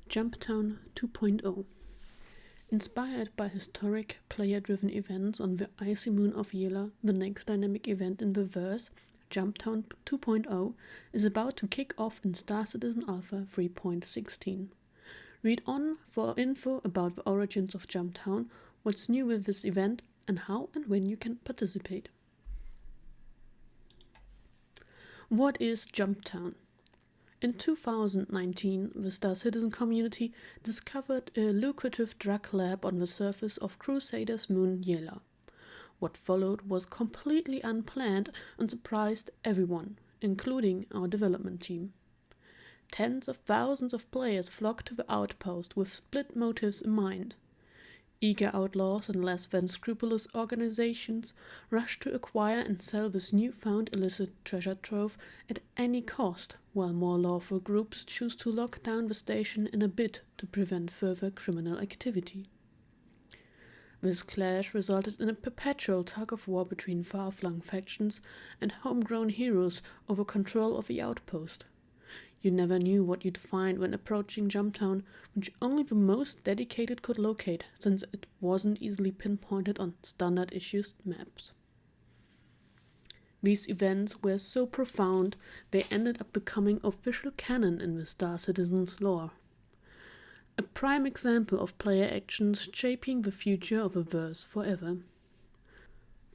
Jumptown 2.0. Inspired by historic, player-driven events on the icy moon of Yela, the next dynamic event in the verse, Jumptown 2.0 is about to kick off in Star Citizen Alpha 3.16. Read on for info about the origins of Jumptown, what's new with this event, and how and when you can participate. What is Jumptown? In 2019, the Star Citizen community discovered a lucrative drug lab on the surface of Crusader's moon Yela. What followed was completely unplanned and surprised everyone, including our development team. Tens of thousands of players flocked to the outpost with split motives in mind. Eager outlaws and less than scrupulous organizations rush to acquire and sell this newfound illicit treasure trove at any cost, while more lawful groups choose to lock down the station in a bid to prevent further criminal activity. This clash resulted in a perpetual tug-of-war between far-flung factions and homegrown heroes over control of the outpost. You never knew what you'd find when approaching Jumptown, which only the most dedicated could locate, since it wasn't easily pinpointed on standard issues maps. These events were so profound, they ended up becoming official canon in the Star Citizen's lore. A prime example of player actions shaping the future of a verse forever.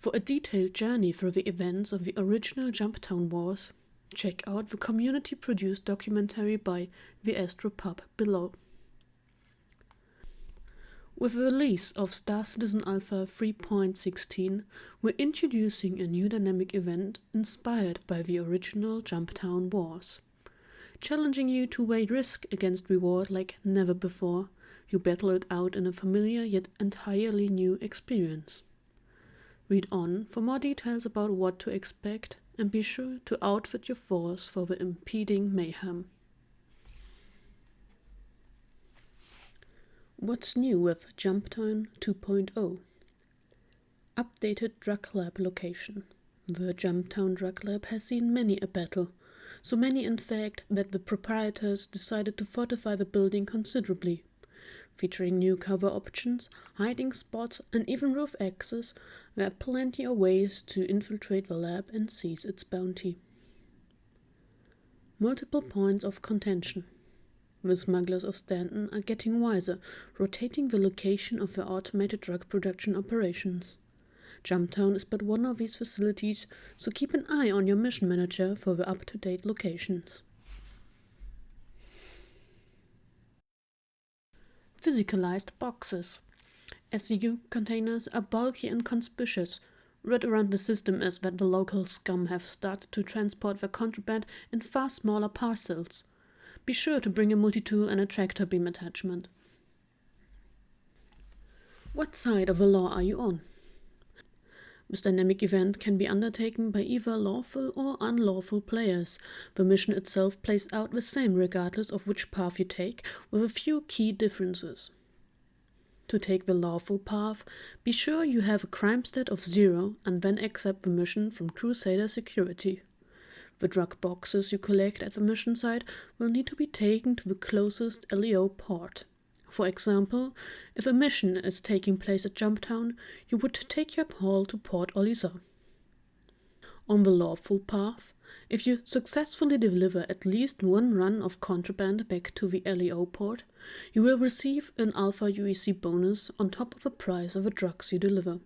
For a detailed journey through the events of the original Jumptown Wars, check out the community-produced documentary by the Astropub below. With the release of Star Citizen Alpha 3.16, we're introducing a new dynamic event inspired by the original Jumptown Wars. Challenging you to weigh risk against reward like never before, you battle it out in a familiar yet entirely new experience. Read on for more details about what to expect, and be sure to outfit your force for the impending mayhem. What's new with Jumptown 2.0? Updated drug lab location. The Jumptown drug lab has seen many a battle, so many in fact that the proprietors decided to fortify the building considerably. Featuring new cover options, hiding spots, and even roof access, there are plenty of ways to infiltrate the lab and seize its bounty. Multiple points of contention. The smugglers of Stanton are getting wiser, rotating the location of their automated drug production operations. Jumptown is but one of these facilities, so keep an eye on your mission manager for the up-to-date locations. Physicalized boxes. SCU containers are bulky and conspicuous. Word around the system is that the local scum have started to transport their contraband in far smaller parcels. Be sure to bring a multi-tool and a tractor beam attachment. What side of the law are you on? This dynamic event can be undertaken by either lawful or unlawful players. The mission itself plays out the same regardless of which path you take, with a few key differences. To take the lawful path, be sure you have a crime stat of 0 and then accept the mission from Crusader Security. The drug boxes you collect at the mission site will need to be taken to the closest LEO port. For example, if a mission is taking place at Jumptown, you would take your haul to Port Olisa. On the lawful path, if you successfully deliver at least one run of contraband back to the LEO port, you will receive an Alpha UEC bonus on top of the price of the drugs you deliver.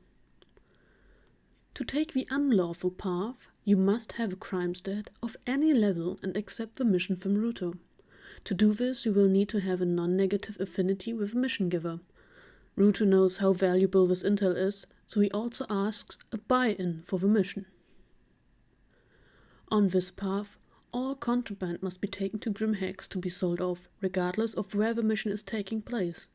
To take the unlawful path, you must have a crime stat of any level and accept the mission from Ruto. To do this, you will need to have a non-negative affinity with the mission giver. Ruto knows how valuable this intel is, so he also asks a buy-in for the mission. On this path, all contraband must be taken to Grimhex to be sold off, regardless of where the mission is taking place.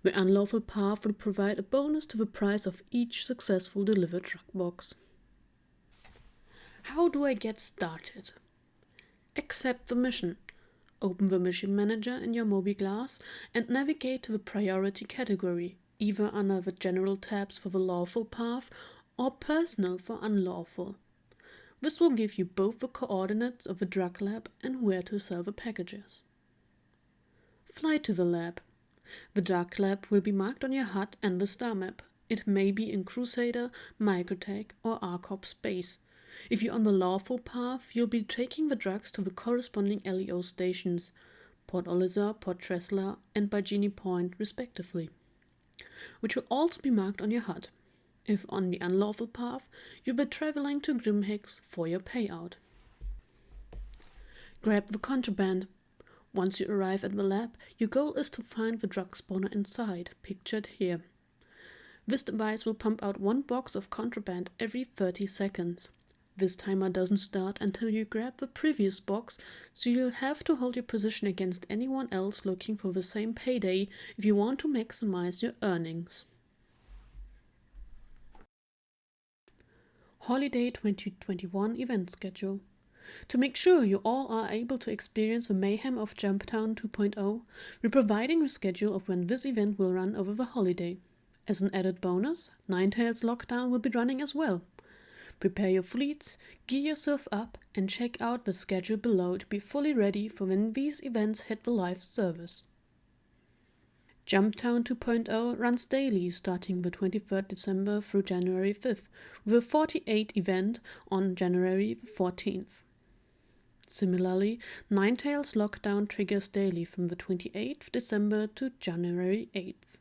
The unlawful path will provide a bonus to the price of each successful delivered drug box. How do I get started? Accept the mission. Open the mission manager in your MobiGlass and navigate to the priority category, either under the general tabs for the lawful path or personal for unlawful. This will give you both the coordinates of the drug lab and where to sell the packages. fly to the lab. The Dark Lab will be marked on your HUD and the star map. It may be in Crusader, Microtech, or ARCOP's base. If you're on the lawful path, you'll be taking the drugs to the corresponding LEO stations, Port Olisar, Port Tresla, and Bajini Point, respectively, which will also be marked on your HUD. If on the unlawful path, you'll be traveling to Grimhex for your payout. Grab the Contraband. Once you arrive at the lab, your goal is to find the drug spawner inside, pictured here. This device will pump out one box of Contraband every 30 seconds. This timer doesn't start until you grab the previous box, so you'll have to hold your position against anyone else looking for the same payday if you want to maximize your earnings. Holiday 2021 event schedule. To make sure you all are able to experience the mayhem of Jumptown 2.0, we're providing a schedule of when this event will run over the holiday. As an added bonus, Ninetales Lockdown will be running as well. Prepare your fleets, gear yourself up, and check out the schedule below to be fully ready for when these events hit the live service. Jumptown 2.0 runs daily starting the 23rd December through January 5th, with a 48 event on January 14th. Similarly, Ninetales Lockdown triggers daily from the 28th December to January 8th.